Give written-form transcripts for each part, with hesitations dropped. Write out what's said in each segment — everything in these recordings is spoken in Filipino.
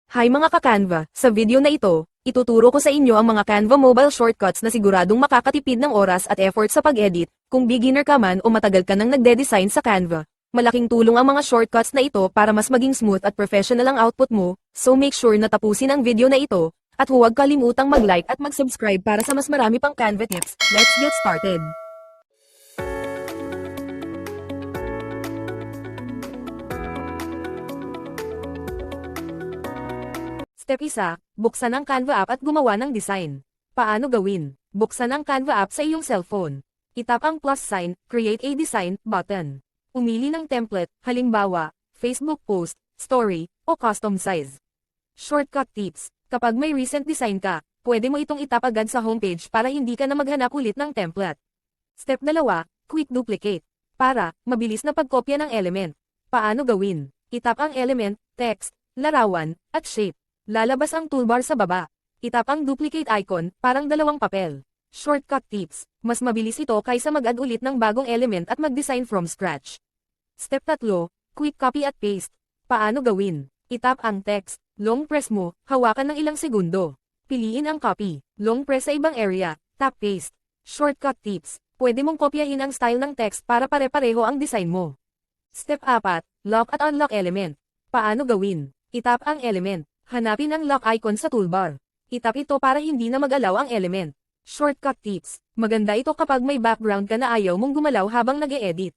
Hi mga ka-Canva, sa video na ito, ituturo ko sa inyo ang mga Canva mobile shortcuts na siguradong makakatipid ng oras at effort sa pag-edit, kung beginner ka man o matagal ka nang nagde-design sa Canva. Malaking tulong ang mga shortcuts na ito para mas maging smooth at professional ang output mo, so make sure na tapusin ang video na ito, at huwag kalimutang mag-like at mag-subscribe para sa mas marami pang Canva tips. Let's get started! Step 1, buksan ang Canva app at gumawa ng design. Paano gawin? Buksan ang Canva app sa iyong cellphone. Itap ang plus sign, create a design, button. Umili ng template, halimbawa, Facebook post, story, o custom size. Shortcut tips. Kapag may recent design ka, pwede mo itong itap agad sa homepage para hindi ka na maghanap ulit ng template. Step 2, quick duplicate. Para, mabilis na pagkopya ng element. Paano gawin? Itap ang element, text, larawan, at shape. Lalabas ang toolbar sa baba. Itap ang duplicate icon, parang dalawang papel. Shortcut tips. Mas mabilis ito kaysa mag-add ulit ng bagong element at mag-design from scratch. Step 3, quick copy at paste. Paano gawin? Itap ang text, long press mo, hawakan ng ilang segundo. Piliin ang copy, long press sa ibang area, tap paste. Shortcut tips. Pwede mong kopyahin ang style ng text para pare-pareho ang design mo. Step 4, lock at unlock element. Paano gawin? Itap ang element. Hanapin ang lock icon sa toolbar. Itap ito para hindi na mag-alaw ang element. Shortcut tips. Maganda ito kapag may background ka na ayaw mong gumalaw habang nag-e-edit.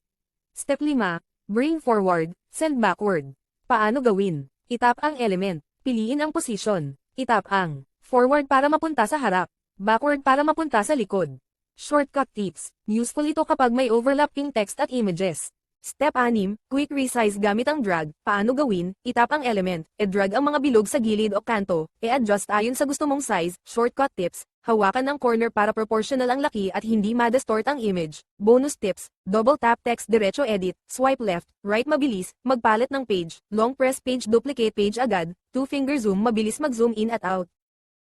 Step 5, bring forward, send backward. Paano gawin? Itap ang element. Piliin ang position. Itap ang forward para mapunta sa harap. Backward para mapunta sa likod. Shortcut tips. Useful ito kapag may overlapping text at images. Step 6, quick resize gamit ang drag. Paano gawin? Itap ang element, e-drag ang mga bilog sa gilid o kanto, e-adjust ayon sa gusto mong size. Shortcut tips, hawakan ng corner para proportional ang laki at hindi ma-distort ang image. Bonus tips, double tap text diretso edit, swipe left, right mabilis, magpalit ng page, long press page duplicate page agad, two finger zoom mabilis mag-zoom in at out.